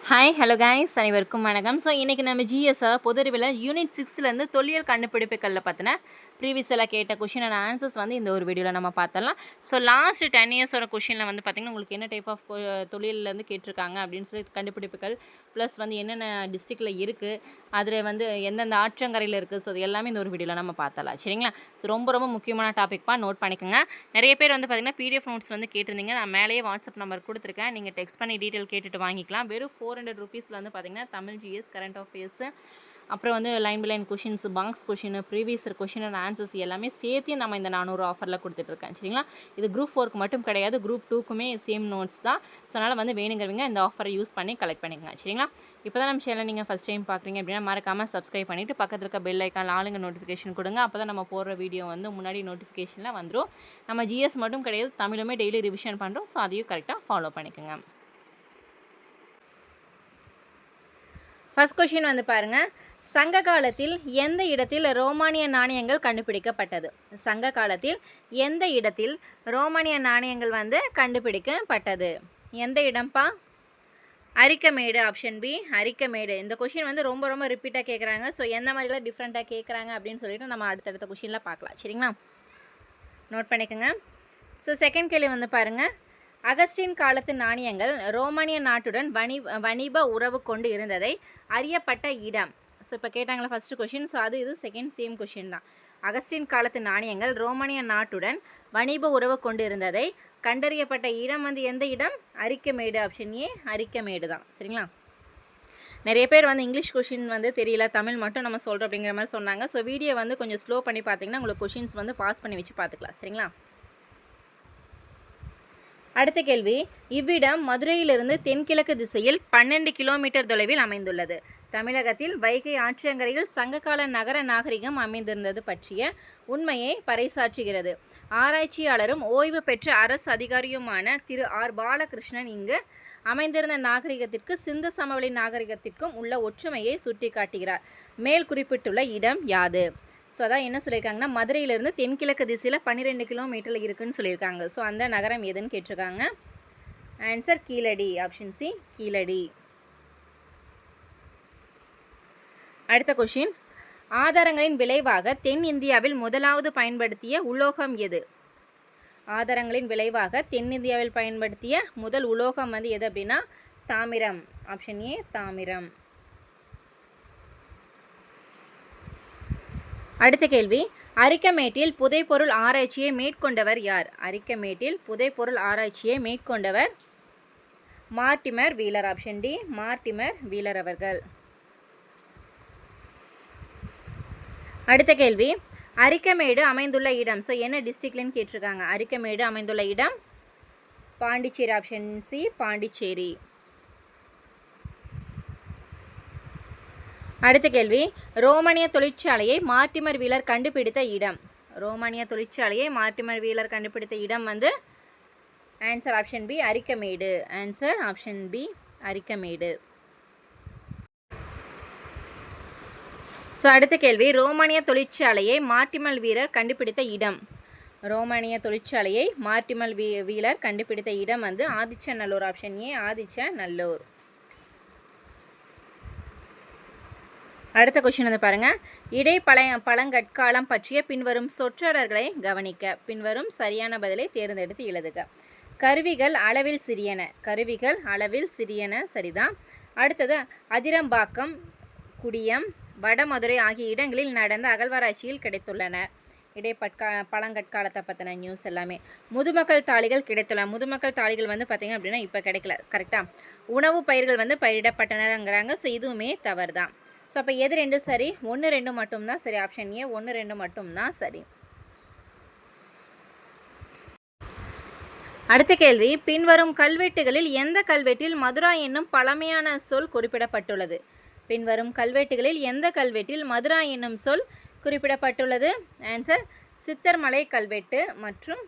Hi hello guys அனைவருக்கும் வணக்கம். So இன்றைக்கி நம்ம ஜிஎஸ்ஸை பொதுறிவில் யூனிட் 6லேருந்து தொல்லியல் கண்டுபிடிப்புகளில் பார்த்தினா ப்ரீவியஸில் கேட்ட கொஷின் அண்ட் ஆன்சர்ஸ் வந்து இந்த ஒரு வீடியோவில் நம்ம பார்த்தலாம். ஸோ லாஸ்ட் 10 இயர்ஸோட கொஷினில் வந்து பார்த்திங்கன்னா உங்களுக்கு என்ன டைப் ஆஃப் தொழிலேருந்து கேட்டிருக்காங்க அப்படின்னு சொல்லி கண்டுபிடிப்புகள் ப்ளஸ் வந்து என்னென்ன டிஸ்ட்ரிக்டில் இருக்குது, அதில் வந்து எந்தெந்த ஆற்றங்கரையில் இருக்குது, ஸோ அது எல்லாமே இந்த ஒரு வீடியோவில் நம்ம பார்த்தலாம். சரிங்களா? ஸோ ரொம்ப ரொம்ப முக்கியமான டாபிக்ப்பா, நோட் பண்ணிக்கோங்க. நிறைய பேர் வந்து பார்த்திங்கன்னா பிடிஎஃப் நோட்ஸ் வந்து கேட்டிருந்தீங்க. நான் மேலேயே வாட்ஸ்அப் நம்பர் கொடுத்துருக்கேன். நீங்கள் டெக்ஸ்ட் பண்ணி டீட்டெயில் கேட்டுட்டு வாங்கிக்கலாம். வெறும் 400 rupeesல வந்து பார்த்திங்கன்னா தமிழ் ஜிஎஸ், கரண்ட் அஃபேர்ஸு, அப்புறம் வந்து line by line questions, box question, previous question and answers எல்லாமே சேர்த்து நம்ம இந்த 400 ஆஃபரில் கொடுத்துட்ருக்கேன். சரிங்களா? இது குரூப் 4க்கு மட்டும் கிடையாது, குரூப் 2க்குமே சேம் நோட்ஸ் தான். ஸோ அதனால் வந்து வேணுங்கிறவங்க இந்த ஆஃபரை யூஸ் பண்ணி கலெக்ட் பண்ணிக்கோங்க. சரிங்களா? இப்போ தான் நம்ம சேனல் நீங்கள் ஃபஸ்ட் டைம் பார்க்குறீங்க அப்படின்னா மறக்காமல் சப்ஸ்கிரைப் பண்ணிவிட்டு பக்கத்தில் இருக்க பெல் ஐக்கான் ஆளுங்க நோட்டிஃபிகேஷன் கொடுங்க. அப்போ தான் நம்ம போடுற வீடியோ வந்து முன்னாடி நோட்டிஃபிகேஷனில் வந்துடும். நம்ம ஜிஎஸ் மட்டும் கிடையாது, தமிழுமே டெய்லி ரிவிஷன் பண்ணுறோம். ஸோ அதையும் கரெக்டாக ஃபாலோ பண்ணிக்கோங்க. ஃபர்ஸ்ட் கொஷின் வந்து பாருங்கள். சங்க காலத்தில் எந்த இடத்தில் ரோமானிய நாணயங்கள் கண்டுபிடிக்கப்பட்டது? சங்க காலத்தில் எந்த இடத்தில் ரோமானிய நாணயங்கள் வந்து கண்டுபிடிக்கப்பட்டது? எந்த இடம்ப்பா? அரிக்கமேடு. Option B Arikamedu. இந்த கொஷின் வந்து ரொம்ப ரொம்ப ரிப்பீட்டாக கேட்குறாங்க. ஸோ எந்த மாதிரிலாம் டிஃப்ரெண்ட்டாக கேட்குறாங்க அப்படின்னு சொல்லிட்டு நம்ம அடுத்தடுத்த கொஷினில் பார்க்கலாம். சரிங்களா? நோட் பண்ணிக்கோங்க. ஸோ செகண்ட் கேள்வி வந்து பாருங்கள். அகஸ்டின் காலத்து நாணயங்கள் ரோமானிய நாட்டுடன் வணிப உறவு கொண்டு இருந்ததை அறியப்பட்ட இடம். ஸோ இப்போ கேட்டாங்களா ஃபஸ்ட்டு கொஷின். ஸோ இது செகண்ட் சேம் கொஷின் தான். அகஸ்டின் காலத்து நாணயங்கள் ரோமானிய நாட்டுடன் வணிப உறவு கொண்டு இருந்ததை கண்டறியப்பட்ட இடம் வந்து எந்த இடம்? அரிக்கமேடு. ஆப்ஷன் ஏ அரிக்கமேடு தான். சரிங்களா? நிறைய பேர் வந்து இங்கிலீஷ் கொஷின் வந்து தெரியல, தமிழ் மட்டும் நம்ம சொல்கிறோம் அப்படிங்கிற மாதிரி சொன்னாங்க. ஸோ வீடியோ வந்து கொஞ்சம் ஸ்லோ பண்ணி பார்த்தீங்கன்னா உங்களுக்கு கொஷின்ஸ் வந்து பாஸ் பண்ணி வச்சு பார்த்துக்கலாம். சரிங்களா? அடுத்த கேள்வி. இவ்விடம் மதுரையிலிருந்து தென்கிழக்கு திசையில் 12 கிலோமீட்டர் தொலைவில் அமைந்துள்ளது. தமிழகத்தில் வைகை ஆற்றங்கரையில் சங்ககால நகர நாகரிகம் அமைந்திருந்தது பற்றிய உண்மையை பறைசாற்றுகிறது. ஆராய்ச்சியாளரும் ஓய்வு பெற்ற அரசு அதிகாரியுமான திரு ஆர் பாலகிருஷ்ணன் இங்கு அமைந்திருந்த நாகரிகத்திற்கு சிந்து சமவெளி நாகரிகத்திற்கும் உள்ள ஒற்றுமையை சுட்டிக்காட்டுகிறார். மேல் குறிப்பிட்டுள்ள இடம் யாது? ஸோ அதான் என்ன சொல்லியிருக்காங்கன்னா மதுரையிலேருந்து தென்கிழக்கு திசையில் 12 கிலோமீட்டரில் இருக்குதுன்னு சொல்லியிருக்காங்க. ஸோ அந்த நகரம் எதுன்னு கேட்டிருக்காங்க. Answer Keezhadi. Option C Keezhadi. அடுத்த கொஷின். ஆதாரங்களின் விளைவாக தென் இந்தியாவில் முதலாவது பயன்படுத்திய உலோகம் எது? ஆதாரங்களின் விளைவாக தென்னிந்தியாவில் பயன்படுத்திய முதல் உலோகம் வந்து எது அப்படின்னா தாமிரம். ஆப்ஷன் ஏ தாமிரம். அடுத்த கேள்வி. அரிக்கமேட்டில் புதைப்பொருள் ஆராய்ச்சியை மேற்கொண்டவர் யார்? அரிக்கமேட்டில் புதைப்பொருள் ஆராய்ச்சியை மேற்கொண்டவர் Mortimer Wheeler. Option D Mortimer Wheeler அவர்கள். அடுத்த கேள்வி. அரிக்கமேடு அமைந்துள்ள இடம். ஸோ என்ன டிஸ்ட்ரிக்ட்லன்னு கேட்டிருக்காங்க. அரிக்கமேடு அமைந்துள்ள இடம் பாண்டிச்சேரி. Option C Pondicherry. அடுத்த கேள்வி. ரோமானிய தொழிற்சாலையை மார்டிமர் வீலர் கண்டுபிடித்த இடம். ரோமானிய தொழிற்சாலையை மார்டிமர் வீலர் கண்டுபிடித்த இடம் வந்து answer option B Arikamedu. Answer option B Arikamedu. So அடுத்த கேள்வி. ரோமானிய தொழிற்சாலையை மார்டிமர் வீலர் கண்டுபிடித்த இடம். ரோமானிய தொழிற்சாலையை மார்டிமர் வீலர் கண்டுபிடித்த இடம் வந்து ஆதிச்சநல்லூர். Option A Adichanallur. அடுத்த கொஷின் வந்து பாருங்கள். பழங்கற்காலம் பற்றிய பின்வரும் சொற்றொடர்களை கவனிக்க. பின்வரும் சரியான பதிலை தேர்ந்தெடுத்து எழுதுக. கருவிகள் அளவில் சிறியன. கருவிகள் அளவில் சிறியன சரிதான். அடுத்தது அதிரம்பாக்கம், குடியம், வடமதுரை ஆகிய இடங்களில் நடந்த அகழ்வாராய்ச்சியில் கிடைத்துள்ளன. பழங்கற்காலத்தை பற்றின நியூஸ் எல்லாமே. முதுமக்கள் தாளிகள் கிடைத்துள்ளன. முதுமக்கள் தாளிகள் வந்து பார்த்திங்க அப்படின்னா இப்போ கிடைக்கல. கரெக்டாக. உணவு பயிர்கள் வந்து பயிரிடப்பட்டனங்கிறாங்க. ஸோ இதுவுமே தவறு தான். ஸோ அப்போ எது ரெண்டு சரி? 1, 2 மட்டும்தான் சரி. ஆப்ஷன் ஏ 1, 2 மட்டும்தான் சரி. அடுத்த கேள்வி. பின்வரும் கல்வெட்டுகளில் எந்த கல்வெட்டில் மதுரா என்னும் பழமையான சொல் குறிப்பிடப்பட்டுள்ளது? பின்வரும் கல்வெட்டுகளில் எந்த கல்வெட்டில் மதுரா என்னும் சொல் குறிப்பிடப்பட்டுள்ளது? ஆன்சர் சித்தர்மலை கல்வெட்டு மற்றும்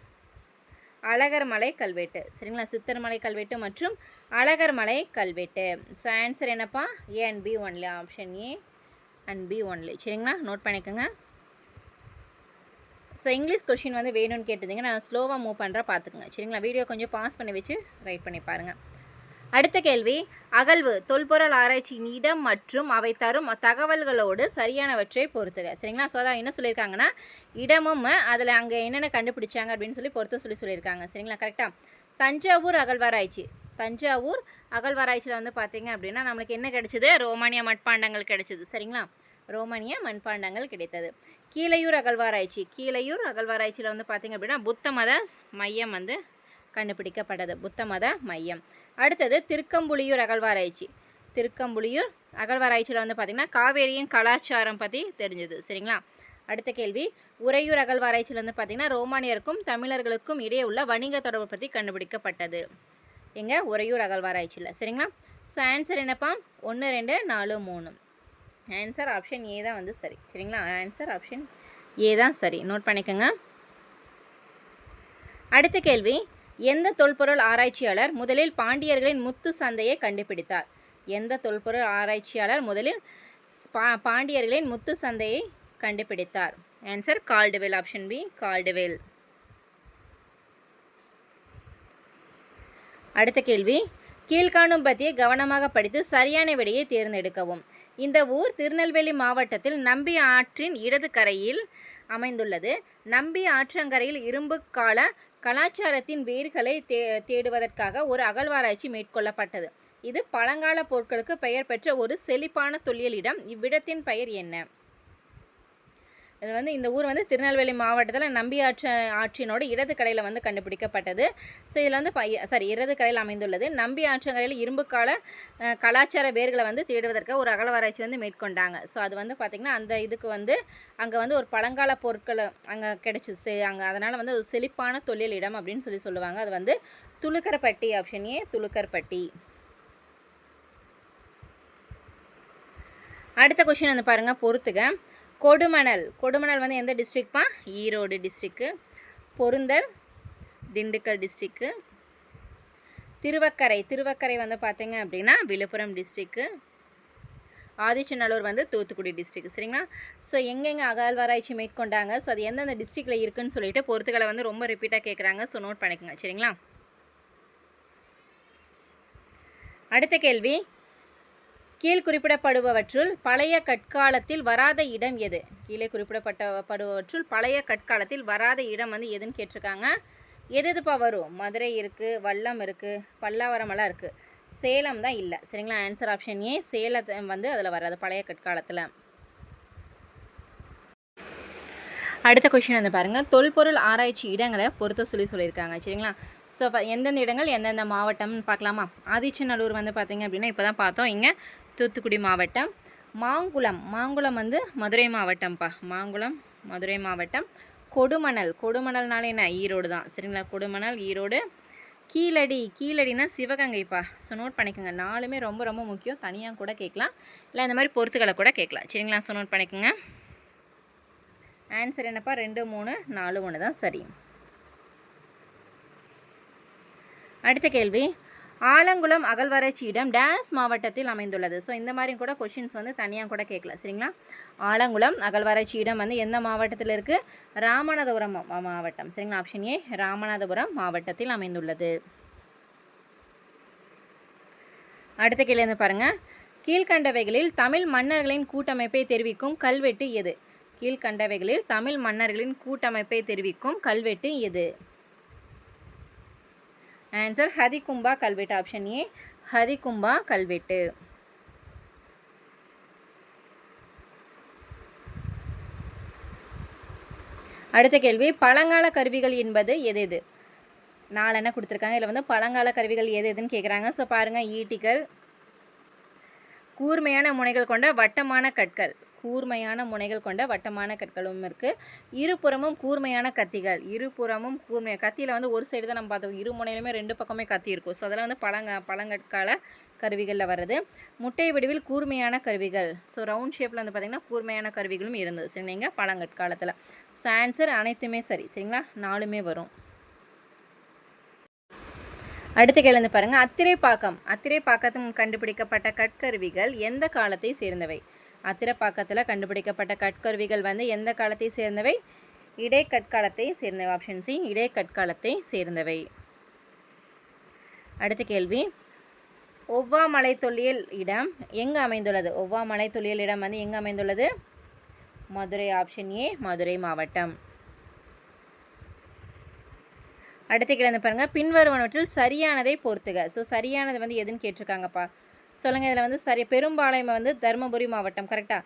அழகர்மலை கல்வெட்டு. சரிங்களா? சித்தர்மலை கல்வெட்டு மற்றும் அழகர்மலை கல்வெட்டு. ஸோ ஆன்சர் என்னப்பா? A and be only. Option A and be only. சரிங்களா? நோட் பண்ணிக்கோங்க. ஸோ இங்கிலீஷ் கொஷின் வந்து வேணும்னு கேட்டிருந்தீங்க. நான் ஸ்லோவாக மூவ் பண்ணுறேன், பார்த்துக்குங்க. சரிங்களா? வீடியோ கொஞ்சம் பாஸ் பண்ணி வச்சு ரைட் பண்ணி பாருங்கள். அடுத்த கேள்வி, அகழ்வு தொல்பொருள் ஆராய்ச்சியின் இடம் மற்றும் அவை தரும் தகவல்களோடு சரியானவற்றை பொறுத்துக. சரிங்களா? ஸோ அதான் என்ன சொல்லியிருக்காங்கன்னா, இடமும் அதில் அங்கே என்னென்ன கண்டுபிடிச்சாங்க அப்படின்னு சொல்லி பொறுத்து சொல்லியிருக்காங்க. சரிங்களா? கரெக்டாக. தஞ்சாவூர் அகழ்வாராய்ச்சி. தஞ்சாவூர் அகழ்வாராய்ச்சியில் வந்து பார்த்தீங்க அப்படின்னா நம்மளுக்கு என்ன கிடைச்சிது? ரோமானிய மட்பாண்டங்கள் கிடைச்சிது. சரிங்களா? ரோமானிய மண்பாண்டங்கள் கிடைத்தது. கீழையூர் அகழ்வாராய்ச்சி. கீழையூர் அகழ்வாராய்ச்சியில் வந்து பார்த்தீங்க அப்படின்னா புத்த மத மையம் வந்து கண்டுபிடிக்கப்பட்டது. புத்த மத மையம். அடுத்தது திருக்கம்புலியூர் அகழ்வாராய்ச்சி. திருக்கம்புலியூர் அகழ்வாராய்ச்சியில் வந்து பார்த்திங்கன்னா காவேரியின் கலாச்சாரம் பற்றி தெரிஞ்சது. சரிங்களா? அடுத்த கேள்வி, உறையூர் அகழ்வாராய்ச்சியில் வந்து பார்த்திங்கன்னா ரோமானியருக்கும் தமிழர்களுக்கும் இடையே உள்ள வணிக தொடர்பு பற்றி கண்டுபிடிக்கப்பட்டது. எங்கே? உறையூர் அகழ்வாராய்ச்சியில். சரிங்களா? ஸோ ஆன்சர் என்னப்பா? 1, 2, 4, 3. ஆன்சர் ஆப்ஷன் ஏ தான் வந்து சரி. சரிங்களா? ஆன்சர் ஆப்ஷன் ஏ தான் சரி. நோட் பண்ணிக்கோங்க. அடுத்த கேள்வி, எந்த தொல்பொருள் ஆராய்ச்சியாளர் முதலில் பாண்டியர்களின் முத்து சந்தையை கண்டுபிடித்தார்? எந்த தொல்பொருள் ஆராய்ச்சியாளர் முதலில் பாண்டியர்களின் முத்து சந்தையை கண்டுபிடித்தார்? Answer Caldwell. Option B Caldwell. அடுத்த கேள்வி, கீழ்காணும் பற்றியை கவனமாக படித்து சரியான விடையை தேர்ந்தெடுக்கவும். இந்த ஊர் திருநெல்வேலி மாவட்டத்தில் நம்பி ஆற்றின் இடது கரையில் அமைந்துள்ளது. நம்பி ஆற்றங்கரையில் இரும்பு கால கலாச்சாரத்தின் வேர்களை தேடுவதற்காக ஒரு அகழ்வாராய்ச்சி மேற்கொள்ளப்பட்டது. இது பழங்கால பொருட்களுக்கு பெயர் பெற்ற ஒரு செழிப்பான தொல்லியல் இடம். இவ்விடத்தின் பெயர் என்ன? இது வந்து இந்த ஊர் வந்து திருநெல்வேலி மாவட்டத்தில் நம்பி ஆற்றினோட இடது கரையில் வந்து கண்டுபிடிக்கப்பட்டது. ஸோ இதில் வந்து இடது கரையில் அமைந்துள்ளது. நம்பி ஆற்றங்கரையில் இரும்பு கால கலாச்சார வேர்களை வந்து தேடுவதற்கு ஒரு அகழ்வாராய்ச்சி வந்து மேற்கொண்டாங்க. ஸோ அது வந்து பார்த்திங்கன்னா அந்த இதுக்கு வந்து அங்கே வந்து ஒரு பழங்கால பொருட்கள் அங்கே கிடைச்சிச்சு. அங்கே அதனால் வந்து ஒரு செழிப்பான தொல்லியல் இடம் அப்படின்னு சொல்லுவாங்க. அது வந்து துலுக்கர்பட்டி. Option A Thulukkarpatti. அடுத்த கொஸ்டின் வந்து பாருங்கள், பொறுத்துக. கொடுமணல். கொடுமணல் வந்து எந்த டிஸ்ட்ரிக்ட்பா? ஈரோடு டிஸ்ட்ரிக்கு. பொருந்தல் திண்டுக்கல் டிஸ்ட்ரிக்கு. திருவக்கரை. திருவக்கரை வந்து பார்த்தீங்க அப்படின்னா விழுப்புரம் டிஸ்ட்ரிக்கு. ஆதிச்சநல்லூர் வந்து தூத்துக்குடி டிஸ்ட்ரிக். சரிங்களா? ஸோ எங்கெங்கே அகழ்வாராய்ச்சி மேற்கொண்டாங்க, ஸோ அது எந்தெந்த டிஸ்ட்ரிக்டில் இருக்குதுன்னு சொல்லிட்டு பொறுத்துக்களை வந்து ரொம்ப ரிப்பீட்டாக கேட்குறாங்க. ஸோ நோட் பண்ணிக்கோங்க. சரிங்களா? அடுத்த கேள்வி, கீழ் குறிப்பிடப்படுபவற்றுள் பழைய கற்காலத்தில் வராத இடம் எது? கீழே குறிப்பிடப்படுபவற்றுள் பழைய கற்காலத்தில் வராத இடம் வந்து எதுன்னு கேட்டிருக்காங்க. எதுப்பா வரும்? மதுரை இருக்குது, வல்லம் இருக்குது, பல்லாவரமெல்லாம் இருக்குது. சேலம் தான் இல்லை. சரிங்களா? ஆன்சர் ஆப்ஷன் ஏ சேலத்தை வந்து அதில் வராது பழைய கற்காலத்தில். அடுத்த கொஸ்டின் வந்து பாருங்கள், தொல்பொருள் ஆராய்ச்சி இடங்களை பொறுத்த சொல்லியிருக்காங்க. சரிங்களா? ஸோ எந்தெந்த இடங்கள் எந்தெந்த மாவட்டம்னு பார்க்கலாமா? ஆதிச்சநல்லூர் வந்து பார்த்திங்க அப்படின்னா இப்போ தான் பார்த்தோம், இங்கே தூத்துக்குடி மாவட்டம். மாங்குளம். மாங்குளம் வந்து மதுரை மாவட்டம்ப்பா. மாங்குளம் மதுரை மாவட்டம். கொடுமணல். கொடுமணல்னாலே என்ன? ஈரோடு தான். சரிங்களா? கொடுமணல் ஈரோடு. கீழடி. கீழடினா சிவகங்கைப்பா. ஸோ நோட் பண்ணிக்கோங்க. 4மே ரொம்ப ரொம்ப முக்கியம். தனியாக கூட கேட்கலாம், இல்லை இந்த மாதிரி பொறுத்துக்களை கூட கேட்கலாம். சரிங்களா? ஸோ நோட் பண்ணிக்கோங்க. ஆன்சர் என்னப்பா? 2, 3, 4, 1 தான் சரி. அடுத்த கேள்வி, ஆலங்குளம் அகழ்வாராய்ச்சி இடம் டேஸ் மாவட்டத்தில் அமைந்துள்ளது. ஸோ இந்த மாதிரி கூட கொஷின்ஸ் வந்து தனியாக கூட கேட்கல. சரிங்களா? ஆலங்குளம் அகழ்வாராய்ச்சி இடம் வந்து எந்த மாவட்டத்தில் இருக்குது? ராமநாதபுரம் மாவட்டம். சரிங்களா? ஆப்ஷன் ஏ ராமநாதபுரம் மாவட்டத்தில் அமைந்துள்ளது. அடுத்த கேள்வி வந்து பாருங்கள், கீழ்கண்டவைகளில் தமிழ் மன்னர்களின் கூட்டமைப்பை தெரிவிக்கும் கல்வெட்டு எது? கீழ்கண்டவைகளில் தமிழ் மன்னர்களின் கூட்டமைப்பை தெரிவிக்கும் கல்வெட்டு எது? ஆன்சர் ஹதிகும்பா கல்வெட்டு. ஆப்ஷன் ஏ ஹதிகும்பா கல்வெட்டு. அடுத்த கேள்வி, பழங்கால கருவிகள் என்பது எது எது? 4 என்ன கொடுத்துருக்காங்க. இதில் வந்து பழங்கால கருவிகள் எது எதுன்னு கேட்குறாங்க. ஸோ பாருங்கள், ஈட்டிகள், கூர்மையான முனைகள் கொண்ட வட்டமான கற்கள். கூர்மையான முனைகள் கொண்ட வட்டமான கற்களும் இருக்குது. இருபுறமும் கூர்மையான கத்திகள். இருபுறமும் கூர்மையான கத்தியில் வந்து ஒரு சைடு தான் நம்ம பார்த்தோம், இரு முனையிலுமே 2 பக்கமே கத்தி இருக்கும். ஸோ அதெல்லாம் வந்து பழங்கற்கால கருவிகளில் வருது. முட்டை வடிவில் கூர்மையான கருவிகள். ஸோ ரவுண்ட் ஷேப்பில் வந்து பார்த்திங்கன்னா கூர்மையான கருவிகளும் இருந்தது. சரிங்க, பழங்கற்காலத்தில். ஸோ ஆன்சர் அனைத்துமே சரி. சரிங்களா? 4மே வரும். அடுத்த கேள்வி வந்து பாருங்கள், அத்திரைப்பாக்கம். அத்திரைப்பாக்கத்தில் கண்டுபிடிக்கப்பட்ட கற்கருவிகள் எந்த காலத்தை சேர்ந்தவை? அத்திரைப்பாக்கத்தில் கண்டுபிடிக்கப்பட்ட கற்கருவிகள் வந்து எந்த காலத்தை சேர்ந்தவை? இடைக்கற்காலத்தை சேர்ந்தவை. ஆப்ஷன் சி இடைக்கற்காலத்தை சேர்ந்தவை. அடுத்த கேள்வி, ஒவ்வா மலை தொல்லியல் இடம் எங்கு அமைந்துள்ளது? ஒவ்வா மலை தொல்லியல் இடம் வந்து எங்கு அமைந்துள்ளது? மதுரை. ஆப்ஷன் ஏ மதுரை மாவட்டம். அடுத்த கேள்வி பாருங்கள், பின்வருவனவற்றில் சரியானதை பொறுத்துக. ஸோ சரியானது வந்து எதுன்னு கேட்டிருக்காங்கப்பா. சொல்லுங்கள். இதில் வந்து சரி, பெரும்பாளையம் வந்து தருமபுரி மாவட்டம். கரெக்டாக,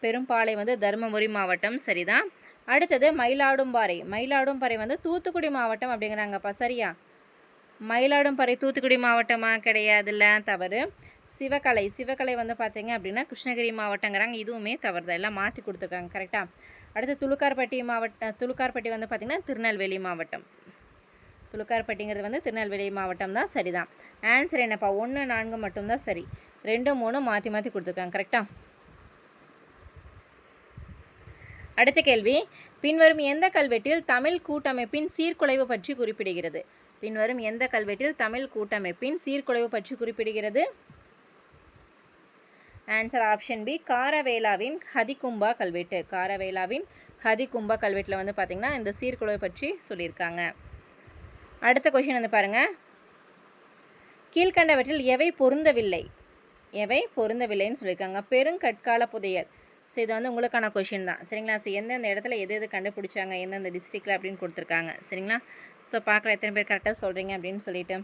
பெரும்பாளையம் வந்து தருமபுரி மாவட்டம் சரிதான். அடுத்தது மயிலாடும்பாறை. மயிலாடும்பாறை வந்து தூத்துக்குடி மாவட்டம் அப்படிங்கிறாங்கப்பா. சரியா? மயிலாடும்பாறை தூத்துக்குடி மாவட்டமா? கிடையாதுல்ல, தவறு. சிவகலை. சிவகலை வந்து பார்த்தீங்க அப்படின்னா கிருஷ்ணகிரி மாவட்டங்கிறாங்க. இதுவுமே தவறு தான், எல்லாம் மாற்றி கொடுத்துருக்காங்க. கரெக்டாக. அடுத்து துளுக்கார்பட்டி மாவட்டம். துளுக்கார்பட்டி வந்து பார்த்திங்கன்னா திருநெல்வேலி மாவட்டம். துளுக்கார்பட்டிங்கிறது வந்து திருநெல்வேலி மாவட்டம் தான். சரிதான். ஆன்சர் என்னப்பா? 1, 4 மட்டும்தான் சரி. 2, 3 மாற்றி மாற்றி கொடுத்துருக்காங்க. கரெக்டாக. அடுத்த கேள்வி, பின்வரும் எந்த கல்வெட்டில் தமிழ் கூட்டமைப்பின் சீர்குலைவு பற்றி குறிப்பிடுகிறது? பின்வரும் எந்த கல்வெட்டில் தமிழ் கூட்டமைப்பின் சீர்குலைவு பற்றி குறிப்பிடுகிறது? ஆன்சர் ஆப்ஷன் பி காரவேலாவின் ஹதிகும்பா கல்வெட்டு. காரவேலாவின் ஹதிகும்பா கல்வெட்டில் வந்து பார்த்திங்கன்னா இந்த சீர்குலைவு பற்றி சொல்லியிருக்காங்க. அடுத்த கொஷின் வந்து பாருங்கள், கீழ்கண்டவற்றில் எவை பொருந்தவில்லை? எவை பொருந்தவில்லைன்னு சொல்லியிருக்காங்க. பெருங்கற்கால புதையல். ஸோ இது வந்து உங்களுக்கான கொஷின் தான். சரிங்களா? ஸோ எந்தெந்த இடத்துல எது எது கண்டுபிடிச்சாங்க, எந்தெந்த டிஸ்ட்ரிக்டில் அப்படின்னு கொடுத்துருக்காங்க. சரிங்களா? ஸோ பார்க்கலாம் எத்தனை பேர் கரெக்டாக சொல்கிறீங்க அப்படின்னு சொல்லிட்டு.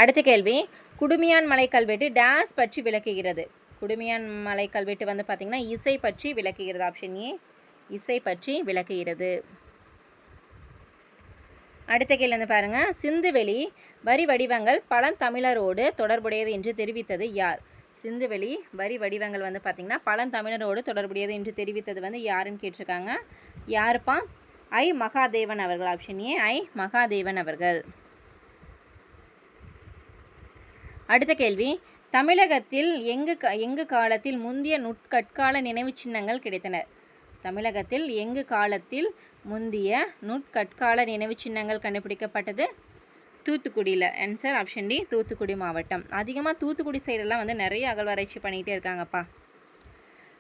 அடுத்த கேள்வி, குடுமியான் மலை கல்வெட்டு டேஸ் பற்றி விளக்குகிறது? குடுமியான் மலை கல்வெட்டு வந்து பார்த்திங்கன்னா இசை பற்றி விளக்குகிறது. ஆப்ஷன் ஏ இசை பற்றி விளக்குகிறது. அடுத்த கேள்வி வந்து பாருங்கள், சிந்துவெளி வரி வடிவங்கள் பழந்தமிழரோடு தொடர்புடையது என்று தெரிவித்தது யார்? சிந்துவெளி வரி வடிவங்கள் வந்து பார்த்திங்கன்னா பழந்தமிழரோடு தொடர்புடையது என்று தெரிவித்தது வந்து யாருன்னு கேட்டிருக்காங்க. யாருப்பா? ஐ மகாதேவன் அவர்கள். ஆப்ஷன் ஏ ஐ மகாதேவன் அவர்கள். அடுத்த கேள்வி, தமிழகத்தில் எங்கு காலத்தில் முந்திய நுட்கற்கால நினைவு சின்னங்கள் கிடைத்தன? தமிழகத்தில் எங்கு காலத்தில் முந்திய நுட்கற்கால நினைவு சின்னங்கள் கண்டுபிடிக்கப்பட்டது? தூத்துக்குடியில். ஆன்சர் ஆப்ஷன் டி தூத்துக்குடி மாவட்டம். அதிகமாக தூத்துக்குடி சைடெல்லாம் வந்து நிறைய அகழ்வாராய்ச்சி பண்ணிகிட்டே இருக்காங்கப்பா.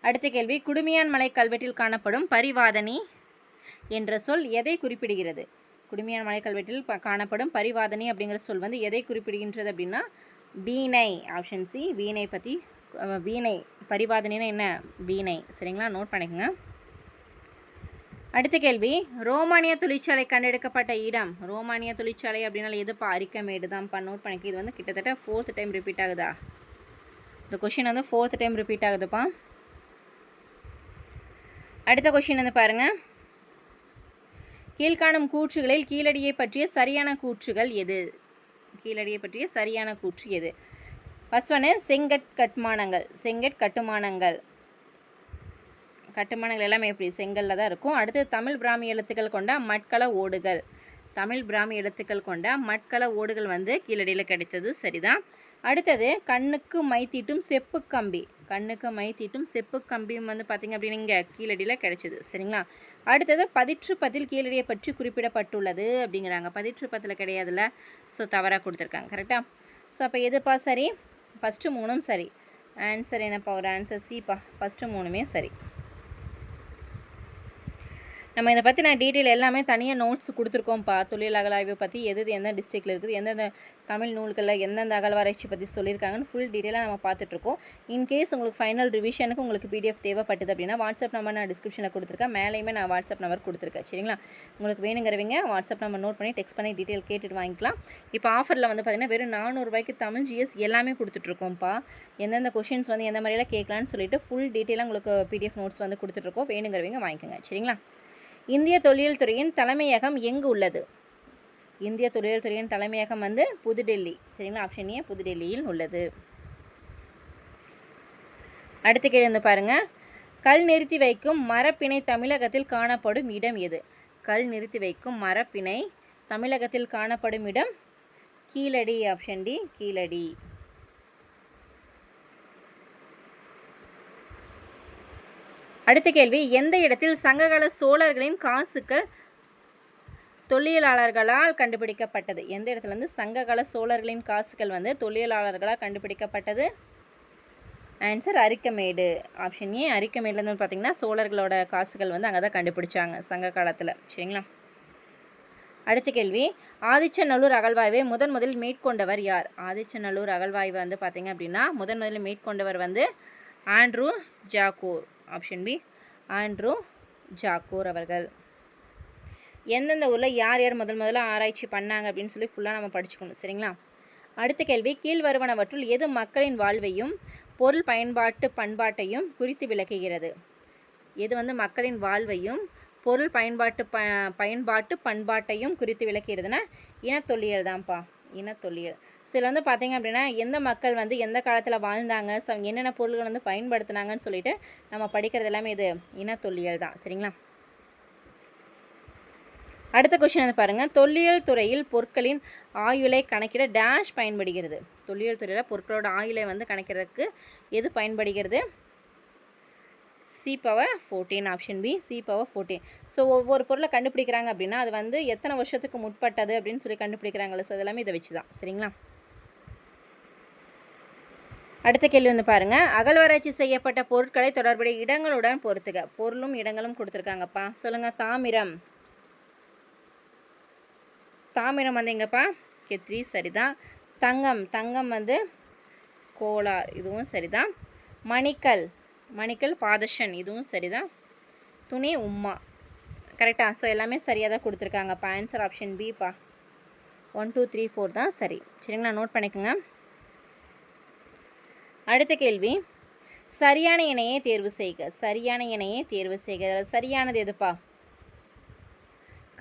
அடுத்த கேள்வி, குடுமியான் மலை கல்வெட்டில் காணப்படும் பரிவாதனி என்ற சொல் எதை குறிப்பிடுகிறது? குடுமியான் மலை கல்வெட்டில் காணப்படும் பரிவாதனி அப்படிங்கிற சொல் வந்து எதை குறிப்பிடுகின்றது அப்படின்னா வீணை. ஆப்ஷன் சி வீணை பற்றி. வீணை பரிவாதனைனா என்ன? வீணை. சரிங்களா? நோட் பண்ணிக்கோங்க. அடுத்த கேள்வி, ரோமானிய தொழிற்சாலை கண்டெடுக்கப்பட்ட இடம்? ரோமானிய தொழிற்சாலை அப்படின்னால எதுப்பா? அரிக்கமேடு தான்ப்பா. நோட் பண்ணிக்க. இது வந்து கிட்டத்தட்ட 4th டைம் ரிப்பீட் ஆகுதா? இந்த கொஷின் வந்து 4th டைம் ரிப்பீட் ஆகுதுப்பா. அடுத்த கொஷின் வந்து பாருங்கள், கீழ்காணும் கூற்றுகளில் கீழடியை பற்றிய சரியான கூற்றுகள் எது? கீழடியை பற்றிய சரியான கூற்று எது? ஃபர்ஸ்ட் ஒன்று செங்கற்கட்டுமானங்கள். செங்கற்கட்டுமானங்கள் கட்டுமானங்கள் எல்லாமே எப்படி? செங்கல்ல தான் இருக்கும். அடுத்து தமிழ் பிராமி எழுத்துக்கள் கொண்ட மட்கல ஓடுகள். தமிழ் பிராமி எழுத்துக்கள் கொண்ட மட்கல ஓடுகள் வந்து கீழடியில் கிடைத்தது. சரிதான். அடுத்தது கண்ணுக்கு மை தீட்டும் செப்பு கம்பி. கண்ணுக்கு மை தீட்டும் செப்பு கம்பியும் வந்து பார்த்திங்க அப்படின்னு இங்கே கீழடியில் கிடைச்சிது. சரிங்களா? அடுத்தது பதிற்றுப்பத்தில் கீழடியை பற்றி குறிப்பிடப்பட்டுள்ளது அப்படிங்கிறாங்க. பதிற்றுப்பத்தில் கிடையாதுல்ல. ஸோ தவறாக கொடுத்துருக்காங்க. கரெக்டாக? ஸோ அப்போ எதுப்பா சரி? ஃபஸ்ட்டு 3ம் சரி. ஆன்சர் என்னப்பா? ஒரு ஆன்சர் சிப்பா. ஃபஸ்ட்டு 3மே சரி. நம்ம இதை பற்றி நான் டீட்டெயில் எல்லாமே தனியாக நோட்ஸ் கொடுத்துருக்கோம்ப்பா. தொழில் அகழாய்வு பற்றி எது எந்த டிஸ்ட்ரிக்டில் இருக்குது, எந்தெந்த தமிழ் நூல்களில் எந்தெந்த அகழ்வாராய்ச்சி பற்றி சொல்லியிருக்காங்கன்னு ஃபுல் டீட்டெயிலாக நம்ம பார்த்துட்ருக்கோம். இன்கேஸ் உங்களுக்கு ஃபைனல் ரிவிஷனுக்கு உங்களுக்கு பிடிஎஃப் தேவைப்பட்டது அப்படின்னா வாட்ஸ்அப் நம்பர் நான் டிஸ்கிரிப்ஷனில் கொடுத்துருக்கேன். மேலேயுமே நான் வாட்ஸ்அப் நம்பர் கொடுத்துருக்கேன். சரிங்களா? உங்களுக்கு வேணுங்கிறவங்க வாட்ஸ்அப் நம்பர் நோட் பண்ணி டெக்ஸ்ட் பண்ணி டீட்டெயில் கேட்டுட்டு வாங்கிக்கலாம். இப்போ ஆஃபரில் வந்து பார்த்திங்கன்னா வெறும் 400 ரூபாய்க்கு தமிழ் ஜிஎஸ் எல்லாமே கொடுத்துட்ருக்கோம்ப்பா. எந்தெந்த கொஷின்ஸ் வந்து எந்த மாதிரியெல்லாம் கேட்கலான்னு சொல்லிட்டு ஃபுல் டீட்டெயிலாக உங்களுக்கு பிடிஎஃப் நோட்ஸ் வந்து கொடுத்துட்ருக்கோம். வேணுங்கிறவங்க வாங்கிக்கோங்க. சரிங்களா? இந்திய தொல்லியல் துறையின் தலைமையகம் எங்கு உள்ளது? இந்திய தொல்லியல் துறையின் தலைமையகம் வந்து புதுடெல்லி. சரிங்களா? ஆப்ஷன் ஏ புதுடெல்லியில் உள்ளது. அடுத்த கேள்வி வந்து பாருங்கள், கல் நிறுத்தி வைக்கும் மரப்பிணை தமிழகத்தில் காணப்படும் இடம் எது? கல் நிறுத்தி வைக்கும் மரப்பிணை தமிழகத்தில் காணப்படும் இடம் கீழடி. Option D Keezhadi. அடுத்த கேள்வி, எந்த இடத்தில் சங்ககால சோழர்களின் காசுகள் தொல்லியலாளர்களால் கண்டுபிடிக்கப்பட்டது? எந்த இடத்துல வந்து சங்ககால சோழர்களின் காசுகள் வந்து தொல்லியலாளர்களால் கண்டுபிடிக்கப்பட்டது? ஆன்சர் அரிக்கமேடு. ஆப்ஷன் ஏ அரிக்கமேடுல வந்து பார்த்திங்கன்னா சோழர்களோட காசுகள் வந்து அங்கே தான் கண்டுபிடிச்சாங்க சங்க காலத்தில். சரிங்களா? அடுத்த கேள்வி, ஆதிச்சநல்லூர் அகழ்வாய்வை முதலில் மேற்கொண்டவர் யார்? ஆதிச்சநல்லூர் அகழ்வாய்வை வந்து பார்த்திங்க அப்படின்னா முதலில் மேற்கொண்டவர் வந்து Andrew Jakkur. Option B, Andrew Jakkur அவர்கள். எந்தெந்த ஊரில் யார் யார் முதல்ல ஆராய்ச்சி பண்ணாங்க அப்படின்னு சொல்லி ஃபுல்லாக நம்ம படிச்சுக்கணும். சரிங்களா? அடுத்த கேள்வி, கீழ்வருவனவற்றுள் எது மக்களின் வாழ்வையும் பொருள் பயன்பாட்டு பண்பாட்டையும் குறித்து விளக்குகிறது? எது வந்து மக்களின் வாழ்வையும் பொருள் பயன்பாட்டு பண்பாட்டையும் குறித்து விளக்குகிறதுனா இனத்தொல்லியல் தான்ப்பா, இனத்தொல்லியல். ஸோ இதில் வந்து பார்த்திங்க அப்படின்னா எந்த மக்கள் வந்து எந்த காலத்தில் வாழ்ந்தாங்க, ஸோ அவங்க என்னென்ன பொருள்கள் வந்து பயன்படுத்தினாங்கன்னு சொல்லிட்டு நம்ம படிக்கிறது எல்லாமே இது இனத்தொல்லியல் தான். சரிங்களா? அடுத்த கொஸ்டின் வந்து பாருங்கள், தொல்லியல் துறையில் பொருட்களின் ஆயுளை கணக்கிட டேஷ் பயன்படுகிறது? தொல்லியல் துறையில் பொருட்களோட ஆயுளை வந்து கணக்கிறதுக்கு எது பயன்படுகிறது? C⁻14. Option B, C⁻14. So ஒவ்வொரு பொருளை கண்டுபிடிக்கிறாங்க அப்படின்னா அது வந்து எத்தனை வருஷத்துக்கு முற்பட்டது அப்படின்னு சொல்லி கண்டுபிடிக்கிறாங்களே. ஸோ இதெல்லாமே இதை வச்சு தான். சரிங்களா? அடுத்த கேள்வி வந்து பாருங்கள், அகழ்வாராய்ச்சி செய்யப்பட்ட பொருட்களை தொடர்புடைய இடங்களுடன் பொறுத்துக. பொருளும் இடங்களும் கொடுத்துருக்காங்கப்பா. சொல்லுங்கள். தாமிரம். தாமிரம் வந்து எங்கப்பா? கெத்ரி. சரிதான். தங்கம். தங்கம் வந்து கோலார். இதுவும் சரிதான். மணிக்கல். மணிக்கல் பாதஷன். இதுவும் சரிதான். துணி உம்மா. கரெக்டாக? ஸோ எல்லாமே சரியாக தான் கொடுத்துருக்காங்கப்பா. Answer option பிப்பா. 1 2 3 4 தான் சரி. சரிங்களா? நோட் பண்ணிக்கோங்க. அடுத்த கேள்வி, சரியான இணையை தேர்வு செய்க. சரியான இணையை தேர்வு செய்க. சரியானது எதுப்பா?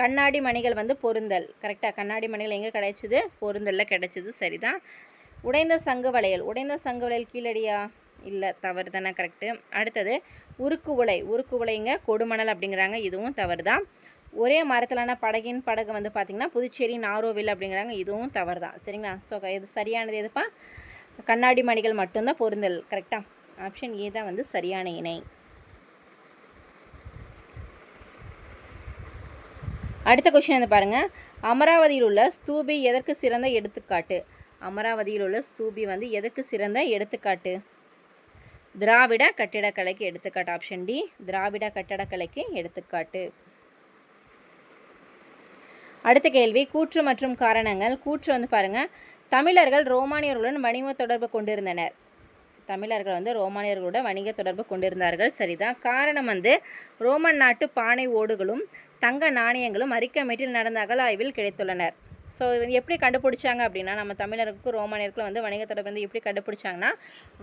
கண்ணாடி மணிகள் வந்து பொருந்தல். கரெக்டாக? கண்ணாடி மணிகள் எங்கே கிடைச்சிது? பொருந்தலில் கிடைச்சிது. சரிதான். உடைந்த சங்கு வளையல். உடைந்த சங்கு வளையல் கீழடியா? இல்லை, தவறு தானே. கரெக்டு. அடுத்தது உருக்கு உலை. உருக்கு உலைங்க கொடுமணல் அப்படிங்கிறாங்க. இதுவும் தவறு தான். ஒரே மரத்திலான படகின் படகு வந்து பார்த்திங்கன்னா புதுச்சேரி நாரோவில் அப்படிங்கிறாங்க. இதுவும் தவறு தான். சரிங்களா? ஸோ இது சரியானது எதுப்பா? கண்ணாடி மணிகள் மட்டும்தான் பொருந்தல். கரெக்டாக? ஆப்ஷன் ஏ தான் வந்து சரியான இணை. அடுத்த கொஸ்டின் வந்து பாருங்கள், அமராவதியில் உள்ள ஸ்தூபி எதற்கு சிறந்த எடுத்துக்காட்டு? அமராவதியில் உள்ள ஸ்தூபி வந்து எதற்கு சிறந்த எடுத்துக்காட்டு? திராவிட கட்டிடக்கலைக்கு எடுத்துக்காட்டு. ஆப்ஷன் டி, திராவிட கட்டடக்கலைக்கு எடுத்துக்காட்டு. அடுத்த கேள்வி, கூற்று மற்றும் காரணங்கள். கூற்று வந்து பாருங்கள், தமிழர்கள் ரோமானியர்களுடன் வணிக தொடர்பு கொண்டிருந்தனர். தமிழர்கள் வந்து ரோமானியர்களோட வணிக தொடர்பு கொண்டிருந்தார்கள். சரிதான். காரணம் வந்து ரோமன் நாட்டு பானை ஓடுகளும் தங்க நாணயங்களும் அரிக்கமேட்டில் நடந்த அகழாய்வில் கிடைத்துள்ளனர். ஸோ எப்படி கண்டுபிடிச்சாங்க அப்படின்னா, நம்ம தமிழர்களுக்கும் ரோமானியர்களுக்கும் வந்து வணிக தொடர்பு வந்து எப்படி கண்டுபிடிச்சாங்கன்னா,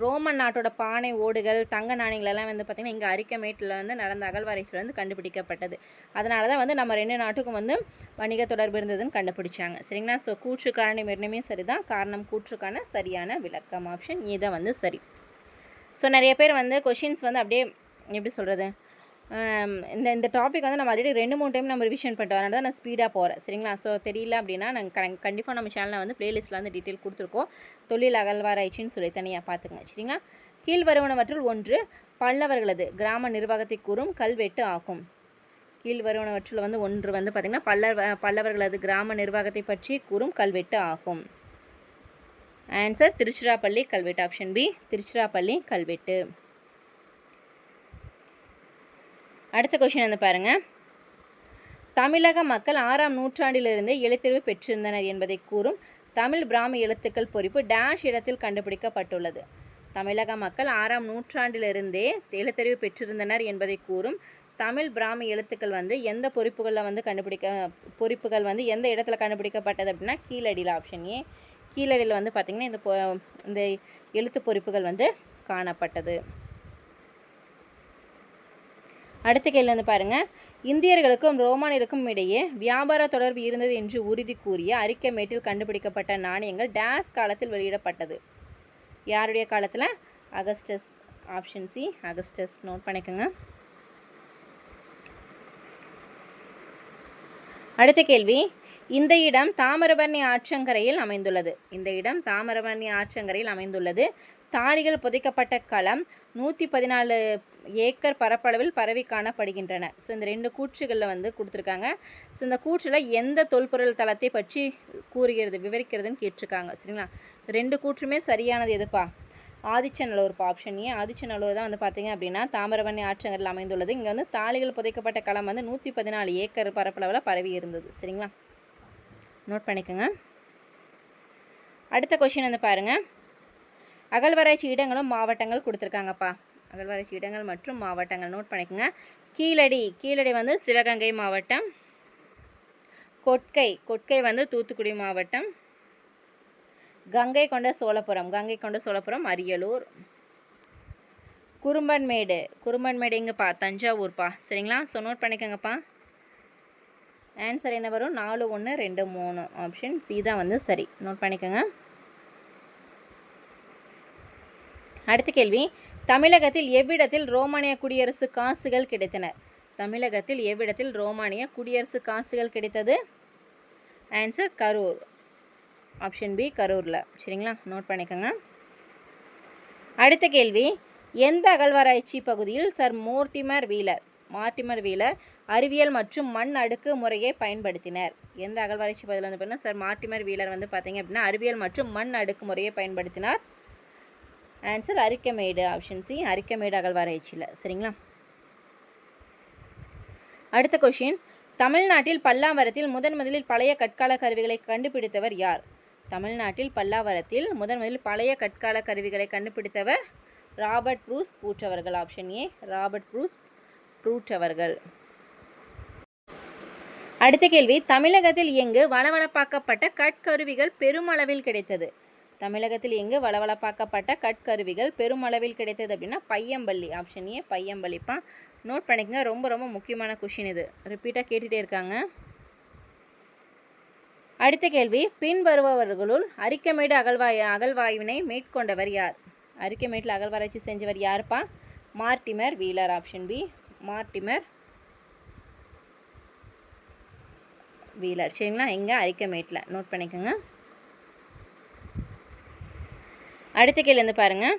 ரோமன் நாட்டோட பானை ஓடுகள் தங்க நாணயங்கள் எல்லாம் வந்து பார்த்திங்கன்னா இங்கே அரிக்கமேட்டில் வந்து நடந்த அகழ்வாராய்ச்சியில் வந்து கண்டுபிடிக்கப்பட்டது. அதனால தான் வந்து நம்ம 2 நாட்டுக்கும் வந்து வணிக தொடர்பு இருந்ததுன்னு கண்டுபிடிச்சாங்க. சரிங்களா? ஸோ கூற்று காரணம் இரண்டுமே சரிதான். காரணம் கூற்றுக்கான சரியான விளக்கம். ஆப்ஷன் ஏ தான் வந்து சரி. ஸோ நிறைய பேர் வந்து கொஷின்ஸ் வந்து அப்படியே எப்படி சொல்கிறது, இந்த டாபிக் வந்து நம்ம ஆல்ரெடி 2-3 டைம் நம்ம ரிவிஷன் பண்ணிட்டு வரனால தான் நான் ஸ்பீடாக போகிறேன். சரிங்களா? ஸோ தெரியல அப்படின்னா நாங்கள் கண்டிப்பாக நம்ம சேனலில் வந்து ப்ளேலிஸ்ட்டில் வந்து டீட்டெயில் கொடுத்துருக்கோம். தொழில் அகழ்வாராய்ச்சின்னு சொல்லி தனியாக பார்த்துக்கங்க. சரிங்களா? கீழ்வருவனவற்றுள் ஒன்று பல்லவர்களது கிராம நிர்வாகத்தை கூறும் கல்வெட்டு ஆகும். கீழ்வருவனவற்றுள் வந்து ஒன்று வந்து பார்த்திங்கன்னா பல்லவர்களது கிராம நிர்வாகத்தை பற்றி கூறும் கல்வெட்டு ஆகும். ஆன்சர் திருச்சிராப்பள்ளி கல்வெட்டு. ஆப்ஷன் பி, திருச்சிராப்பள்ளி கல்வெட்டு. அடுத்த கொஷின் வந்து பாருங்கள், தமிழக மக்கள் 6ஆம் நூற்றாண்டிலிருந்தே எழுத்தறிவு பெற்றிருந்தனர் என்பதை கூறும் தமிழ் பிராமி எழுத்துக்கள் பொறிப்பு டேஷ் இடத்தில் கண்டுபிடிக்கப்பட்டுள்ளது. தமிழக மக்கள் 6ஆம் நூற்றாண்டிலிருந்தே எழுத்தறிவு பெற்றிருந்தனர் என்பதை கூறும் தமிழ் பிராமி எழுத்துக்கள் வந்து எந்த பொறிப்புகளில் வந்து பொறிப்புகள் வந்து எந்த இடத்துல கண்டுபிடிக்கப்பட்டது அப்படின்னா கீழடியில். ஆப்ஷன் ஏ, கீழடியில் வந்து பார்த்திங்கன்னா இந்த எழுத்து பொறிப்புகள் வந்து காணப்பட்டது. அடுத்த கேள்வி வந்து பாருங்கள், இந்தியர்களுக்கும் ரோமானியருக்கும் இடையே வியாபார தொடர்பு இருந்தது என்று உறுதி கூறிய அரிக்கமேட்டில் கண்டுபிடிக்கப்பட்ட நாணயங்கள் டேஸ் காலத்தில் வெளியிடப்பட்டது? யாருடைய காலத்தில்? Augustus. Option C, Augustus. Note பண்ணிக்கோங்க. அடுத்த கேள்வி, இந்த இடம் தாமிரபரணி ஆற்றங்கரையில் அமைந்துள்ளது. இந்த இடம் தாமிரபரணி ஆற்றங்கரையில் அமைந்துள்ளது. தாழிகள் புதைக்கப்பட்ட களம் 114 ஏக்கர் பரப்பளவில் பரவி காணப்படுகின்றன. ஸோ இந்த 2 கூற்றுகளில் வந்து கொடுத்துருக்காங்க. ஸோ இந்த கூற்றில் எந்த தொல்பொருள் தளத்தை பற்றி கூறுகிறது விவரிக்கிறதுன்னு கேட்டிருக்காங்க. சரிங்களா? 2 கூற்றுமே சரியானது எதுப்பா? ஆதிச்சநல்லூர். ஆப்ஷன் ஏ, ஆதிச்சநல்லூர் தான் வந்து பார்த்திங்க அப்படின்னா தாமிரபரணி ஆற்றங்கரையில் அமைந்துள்ளது. இங்கே வந்து தாழிகள் புதைக்கப்பட்ட களம் வந்து 114 ஏக்கர் பரப்பளவில் பரவி இருந்தது. சரிங்களா? நோட் பண்ணிக்கோங்க. அடுத்த கொஷின் வந்து பாருங்கள். அகழ்வாராய்ச்சி இடங்களும் மாவட்டங்கள் கொடுத்துருக்காங்கப்பா. அகழ்வாராய்ச்சி இடங்கள் மற்றும் மாவட்டங்கள் நோட் பண்ணிக்கோங்க. கீழடி வந்து சிவகங்கை மாவட்டம். கொட்கை வந்து தூத்துக்குடி மாவட்டம். கங்கை கொண்ட சோழபுரம் அரியலூர். குரும்பன்மேடு எங்கப்பா? தஞ்சாவூர்ப்பா. சரிங்களா? So note பண்ணிக்கோங்கப்பா. ஆன்சர் என்ன வரும்? 4, 1, 2, 3 ஆப்ஷன் சி தான் வந்து சரி. நோட் பண்ணிக்கோங்க. அடுத்த கேள்வி. தமிழகத்தில் எவ்விடத்தில் ரோமானிய குடியரசு காசுகள் கிடைத்தன? தமிழகத்தில் எவ்விடத்தில் ரோமானிய குடியரசு காசுகள் கிடைத்தது? ஆன்சர் கரூர். ஆப்ஷன் பி கரூரில். சரிங்களா? நோட் பண்ணிக்கோங்க. அடுத்த கேள்வி. எந்த அகழ்வாராய்ச்சி பகுதியில் சர் மார்ட்டிமர் வீலர் அறிவியல் மற்றும் மண் அடுக்கு முறையை பயன்படுத்தினர்? எந்த அகழ்வாராய்ச்சி பகுதியில் வந்து பார்த்தீங்கன்னா சர் மார்ட்டிமர் வீலர் வந்து பார்த்தீங்க அப்படின்னா அறிவியல் மற்றும் மண் அடுக்கு முறையை பயன்படுத்தினார்? Answer Arikamedu. Option C Arikamedu அகழ்வாராய்ச்சியில். சரிங்களா? அடுத்த கொஷின். தமிழ்நாட்டில் பல்லாவரத்தில் முதலில் பழைய கற்கால கருவிகளை கண்டுபிடித்தவர் யார்? தமிழ்நாட்டில் பல்லாவரத்தில் முதலில் பழைய கற்கால கருவிகளை கண்டுபிடித்தவர் ராபர்ட் ப்ரூஸ் பூட் அவர்கள். Option A Robert Bruce boot அவர்கள். அடுத்த கேள்வி. தமிழகத்தில் எங்கு வளவளப்பாக்கப்பட்ட கற்கருவிகள் பெருமளவில் கிடைத்தது? தமிழகத்தில் எங்கு வளவளப்பாக்கப்பட்ட கற்கருவிகள் பெருமளவில் கிடைத்தது அப்படின்னா பையம்பள்ளி. ஆப்ஷன் ஏ பையம்பள்ளிப்பா. நோட் பண்ணிக்கங்க. ரொம்ப ரொம்ப முக்கியமான கொஷின் இது. ரிப்பீட்டாக கேட்டுகிட்டே இருக்காங்க. அடுத்த கேள்வி. பின்வருபவர்களுள் அரிக்கமேடு அகழ்வாய்வினை மேற்கொண்டவர் யார்? அரிக்கமேட்டில் அகழ்வாராய்ச்சி செஞ்சவர் யாருப்பா? Mortimer Wheeler. Option B Mortimer Wheeler. சரிங்களா? எங்கே? அரிக்கமேட்டில். நோட் பண்ணிக்கோங்க. அடுத்த கேள்வி வந்து பாருங்கள்.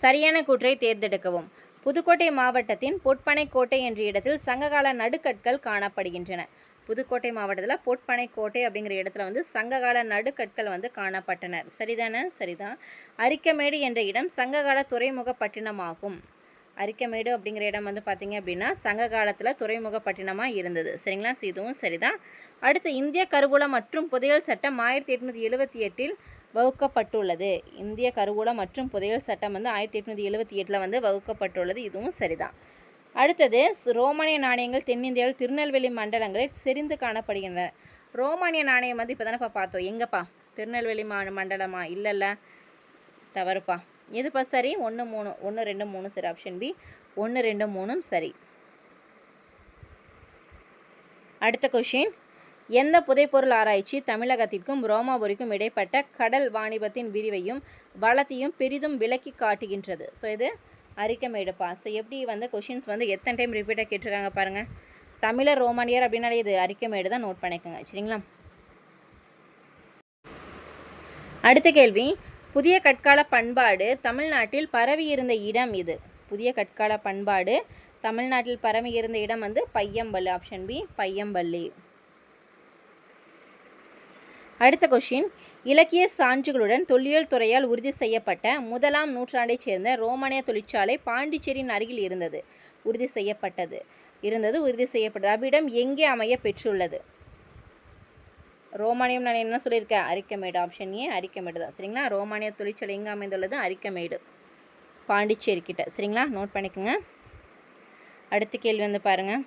சரியான கூற்றை தேர்ந்தெடுக்கவும். புதுக்கோட்டை மாவட்டத்தின் பொற்பனைக்கோட்டை என்ற இடத்தில் சங்ககால நடுக்கற்கள் காணப்படுகின்றன. புதுக்கோட்டை மாவட்டத்தில் பொற்பனைக்கோட்டை அப்படிங்கிற இடத்துல வந்து சங்ககால நடுக்கற்கள் வந்து காணப்பட்டன. சரிதானே? சரிதான். அரிக்கமேடு என்ற இடம் சங்ககால துறைமுக பட்டினமாகும். அரிக்கமேடு அப்படிங்கிற இடம் வந்து பார்த்திங்க அப்படின்னா சங்க காலத்தில் துறைமுக பட்டினமாக இருந்தது. சரிங்களா? இதுவும் சரிதான். அடுத்து இந்திய கருவூலம் மற்றும் புதையல் சட்டம் 1878 வகுக்கப்பட்டுள்ளது. இந்திய கருவூலம் மற்றும் புதையல் சட்டம் வந்து 1878 வந்து வகுக்கப்பட்டுள்ளது. இதுவும் சரிதான். அடுத்தது ரோமானிய நாணயங்கள் தென்னிந்தியாவில் திருநெல்வேலி மண்டலங்களில் செறிந்து காணப்படுகின்றன. ரோமானிய நாணயம் வந்து இப்போ தானேப்பா பார்த்தோம். எங்கப்பா? திருநெல்வேலி மண்டலமா? இல்லைல்ல, தவறுப்பா. எதுப்பா சரி? 1, 3 1, 2, 3 சரி. ஆப்ஷன் பி 1, 2, 3 சரி. அடுத்த கொஷின். எந்த புதைப்பொருள் ஆராய்ச்சி தமிழகத்திற்கும் ரோமாபுரிக்கும் இடைப்பட்ட கடல் வாணிபத்தின் விரிவையும் வளத்தையும் பெரிதும் விளக்கி காட்டுகின்றது? ஸோ இது அரிக்கமேடுப்பா. ஸோ எப்படி வந்து கொஷின்ஸ் வந்து எத்தனை டைம் ரிப்பீட்டாக கேட்டிருக்காங்க பாருங்கள். தமிழர் ரோமானியர் அப்படின்னாலே இது அரிக்கமேடு தான். நோட் பண்ணிக்கோங்க. சரிங்களா? அடுத்த கேள்வி. புதிய கற்கால பண்பாடு தமிழ்நாட்டில் பரவி இருந்த இடம் இது? புதிய கற்கால பண்பாடு தமிழ்நாட்டில் பரவி இருந்த இடம் வந்து பையம்பள்ளி. Option B Payyampalli. அடுத்த கொஷின். இலக்கிய சான்றுகளுடன் தொல்லியல் துறையால் உறுதி செய்யப்பட்ட 1ஆம் நூற்றாண்டைச் சேர்ந்த ரோமானிய தொழிற்சாலை பாண்டிச்சேரியின் அருகில் இருந்தது. உறுதி செய்யப்பட்டது. அவ்விடம் எங்கே அமைய பெற்றுள்ளது? ரோமானியம் நான் என்ன சொல்லியிருக்கேன்? அரிக்கமேடு. ஆப்ஷன் ஏ அரிக்கமேடு தான். சரிங்களா? ரோமானிய தொழிற்சாலை எங்கே அமைந்துள்ளது? அரிக்கமேடு, பாண்டிச்சேரி கிட்ட. சரிங்களா? நோட் பண்ணிக்கோங்க. அடுத்த கேள்வி வந்து பாருங்கள்.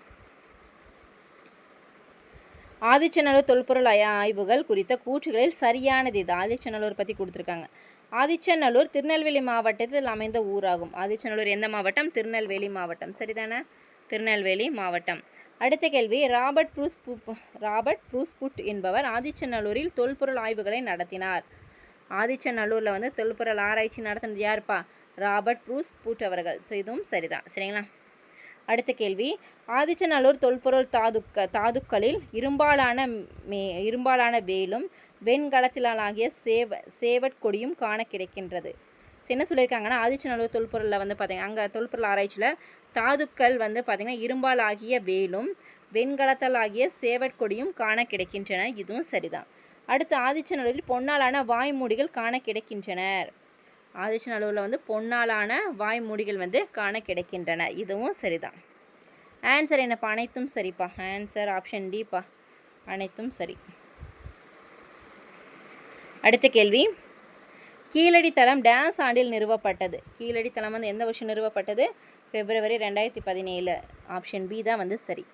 ஆதிச்சநல்லூர் தொல்பொருள் ஆய்வுகள் குறித்த கூற்றுகளில் சரியானது இது? ஆதிச்சநல்லூர் பற்றி கொடுத்துருக்காங்க. ஆதிச்சநல்லூர் திருநெல்வேலி மாவட்டத்தில் அமைந்த ஊராகும். ஆதிச்சநல்லூர் எந்த மாவட்டம்? திருநெல்வேலி மாவட்டம். சரிதானே? திருநெல்வேலி மாவட்டம். அடுத்த கேள்வி. ராபர்ட் ப்ரூஸ் பூட் என்பவர் ஆதிச்சநல்லூரில் தொல்பொருள் ஆய்வுகளை நடத்தினார். ஆதிச்சநல்லூரில் வந்து தொல்பொருள் ஆராய்ச்சி நடத்தினது யாருப்பா? ராபர்ட் ப்ரூஸ் பூட் அவர்கள். ஸோ இதுவும் சரிதான். சரிங்களா? அடுத்த கேள்வி. ஆதிச்சநல்லூர் தொல்பொருள் தாதுக்களில் இரும்பாலான வேலும் வெண்கலத்திலாகிய சேவற்கொடியும் காண கிடைக்கின்றது. என்ன சொல்லியிருக்காங்கன்னா ஆதிச்சநல்லூர் தொல்பொருளில் வந்து பார்த்திங்கன்னா அங்கே தொல்பொருள் ஆராய்ச்சியில் தாதுக்கள் வந்து பார்த்திங்கன்னா இரும்பால் ஆகிய வேலும் வெண்கலத்தால் ஆகிய சேவற்கொடியும் காண கிடைக்கின்றன. இதுவும் சரிதான். அடுத்து ஆதிச்சநல்லூரில் பொன்னாலான வாய்மூடிகள் காண கிடைக்கின்றனர். ஆதிச்சநல்லூரில் வந்து பொன்னாலான வாய்மூடிகள் வந்து காண கிடைக்கின்றன. இதுவும் சரிதான். ஆன்சர் என்னப்பா? அனைத்தும் சரிப்பா. ஆன்சர் ஆப்ஷன் டிப்பா. அனைத்தும் சரி. அடுத்த கேள்வி, கீழடி தளம் டேஸ் ஆண்டில் நிறுவப்பட்டது? கீழடி தளம் வந்து எந்த வருஷம் நிறுவப்பட்டது? February 2017. ஆப்ஷன் பி தான் வந்து சரி.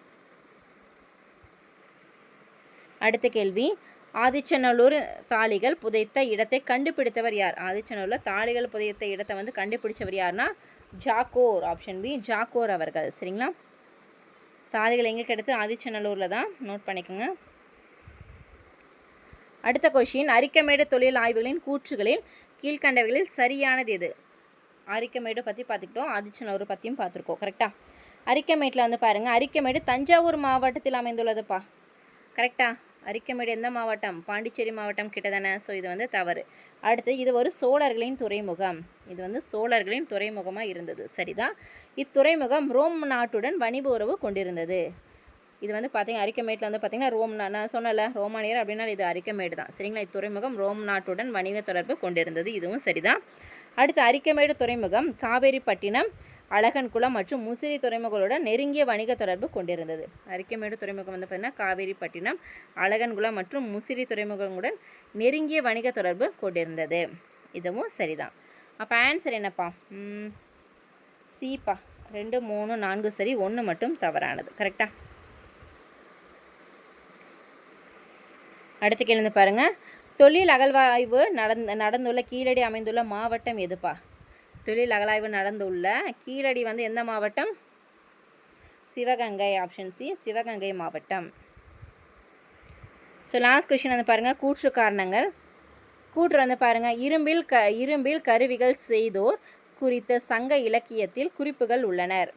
அடுத்த கேள்வி, ஆதிச்சநல்லூர் தாளிகள் புதைத்த இடத்தை கண்டுபிடித்தவர் யார்? ஆதிச்சநல்லூரில் தாளிகள் புதைத்த இடத்தை வந்து கண்டுபிடிச்சவர் யாருன்னா ஜாக்கோர். ஆப்ஷன் பி ஜாக்கோர் அவர்கள். சரிங்களா? தாளிகள் எங்கே கிடைத்து? ஆதிச்சநல்லூரில் தான். நோட் பண்ணிக்கோங்க. அடுத்த கொஷின், அரிக்கமேடு தொழில் ஆய்வுகளின் கூற்றுகளில் கீழ்கண்டவைகளில் சரியானது எது? அரிக்கமேடு பற்றி பார்த்துக்கிட்டோம், ஆதிச்சநல்லூர் பற்றியும் பார்த்துருக்கோம். கரெக்டாக? அரிக்கமேட்டில் வந்து பாருங்கள், அரிக்கமேடு தஞ்சாவூர் மாவட்டத்தில் அமைந்துள்ளதுப்பா. கரெக்டாக? அரிக்கமேடு எந்த மாவட்டம்? பாண்டிச்சேரி மாவட்டம் கிட்ட தானே. ஸோ இது வந்து தவறு. அடுத்து, இது ஒரு சோழர்களின் துறைமுகம். இது வந்து சோழர்களின் துறைமுகமாக இருந்தது. சரிதான். இத்துறைமுகம் ரோம் நாட்டுடன் வணிக உறவு கொண்டிருந்தது. இது வந்து பார்த்தீங்க அரிக்கமேட்டில் வந்து பார்த்தீங்கன்னா ரோம், நான் சொன்னல ரோமானியர் அப்படின்னா இது அரிக்கமேடு தான். சரிங்களா? இத்துறைமுகம் ரோம் நாட்டுடன் வணிக தொடர்பு கொண்டிருந்தது. இதுவும் சரிதான். அடுத்து, அரிக்கமேடு துறைமுகம் காவேரிப்பட்டினம், அழகன்குளம் மற்றும் முசிறி துறைமுகங்களுடன் நெருங்கிய வணிக தொடர்பு கொண்டிருந்தது. அரிக்கமேடு துறைமுகம் வந்து பார்த்தீங்கன்னா காவேரிப்பட்டினம், அழகன்குளம் மற்றும் முசிறி துறைமுகங்களுடன் நெருங்கிய வணிக தொடர்பு கொண்டிருந்தது. இதுவும் சரிதான். அப்போ ஆன்சர் என்னப்பா? சிப்பா. 2, 3, 4 சரி, 1 மட்டும் தவறானது. கரெக்டாக? அடுத்த கேள்வி பாருங்கள், தொழில் அகழ்வாய்வு நடந்துள்ள கீழடி அமைந்துள்ள மாவட்டம் எதுப்பா? தொழில் அகழாய்வு நடந்துள்ள கீழடி வந்து எந்த மாவட்டம்? சிவகங்கை. ஆப்ஷன் சி சிவகங்கை மாவட்டம். ஸோ லாஸ்ட் கொஷின் வந்து பாருங்கள், கூற்று காரணங்கள். கூற்று வந்து பாருங்கள், இரும்பில் கருவிகள் செய்தோர் குறித்த சங்க இலக்கியத்தில் குறிப்புகள் உள்ளனர்.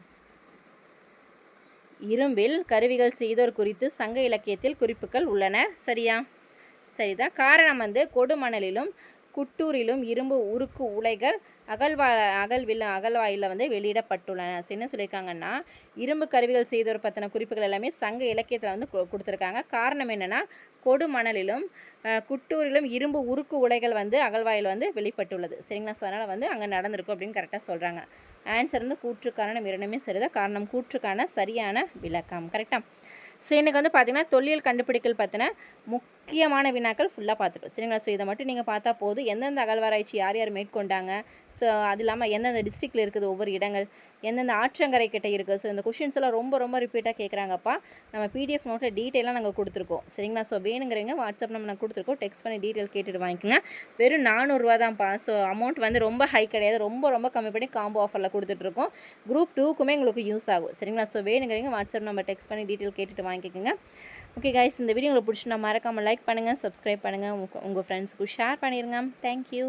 இரும்பில் கருவிகள் செய்தோர் குறித்து சங்க இலக்கியத்தில் குறிப்புகள் உள்ளனர். சரியா? சரிதான். காரணம் வந்து கொடுமணலிலும் குட்டூரிலும் இரும்பு உருக்கு உலைகள் அகழ்வாயில் வந்து வெளியிடப்பட்டுள்ளன. ஸோ என்ன சொல்லியிருக்காங்கன்னா, இரும்பு கருவிகள் செய்தோர் பற்றின குறிப்புகள் எல்லாமே சங்க இலக்கியத்தில் வந்து கொடுத்துருக்காங்க. காரணம் என்னென்னா, கொடுமணலிலும் குட்டூரிலும் இரும்பு உருக்கு உலைகள் வந்து அகழ்வாயில் வந்து வெளிப்பட்டுள்ளது. சரிங்களா? ஸோ அதனால் வந்து அங்கே நடந்திருக்கும் அப்படின்னு கரெக்டாக சொல்கிறாங்க. ஆன்சர் வந்து கூற்று காரணம் இரண்டுமே சரிதான். காரணம் கூற்றுக்கான சரியான விளக்கம். கரெக்டாக? ஸோ எனக்கு வந்து பார்த்திங்கன்னா தொல்லியல் கண்டுபிடிக்கல் பற்றின முக்கியமான வினாக்கள் ஃபுல்லாக பார்த்துட்டோம். சரிங்களா? ஸோ இதை மட்டும் நீங்கள் பார்த்தா போதும். எந்தெந்த அகழ்வாராய்ச்சி யார் யார் மேற்கொண்டாங்க, ஸோ அது இல்லாமல் எந்தெந்த டிஸ்ட்ரிக்டில் இருக்குது ஒவ்வொரு இடங்கள், எந்தெந்த ஆற்றங்கரை கிட்ட இருக்குது. ஸோ இந்த கொஷின்ஸ் எல்லாம் ரொம்ப ரிப்பீட்டாக கேட்குறாங்கப்பா. நம்ம பிடிஎஃப் நோட்டில் டீட்டெயிலாக நாங்கள் கொடுத்துருக்கோம். சரிங்களா? ஸோ வேணுங்கிறவங்க வாட்ஸ்அப் நம்ம நாங்கள் கொடுத்துருக்கோம், டெக்ஸ்ட் பண்ணி டீட்டெயில் கேட்டுட்டு வாங்கிக்கோங்க. வெறும் 400 ரூபா தான்ப்பா. ஸோ அமௌண்ட் வந்து ரொம்ப ஹை கிடையாது, ரொம்ப கம்மி பண்ணி காம்போ ஆஃபரில் கொடுத்துட்ருக்கோம். குரூப் 2க்குமே உங்களுக்கு யூஸ் ஆகும். சரிங்களா? ஸோ வேணுங்கிறவங்க வாட்ஸ்அப் நம்ம டெக்ஸ்ட் பண்ணி டீட்டெயில் கேட்டுட்டு வாங்கிக்கோங்க. ஓகே கைஸ், இந்த வீடியோ உங்களுக்கு பிடிச்சினா மறக்காமல் லைக் பண்ணுங்கள், சப்ஸ்கிரைப் பண்ணுங்கள், உங்கள் ஃப்ரெண்ட்ஸுக்கு ஷேர் பண்ணிடுங்க. தேங்க்யூ.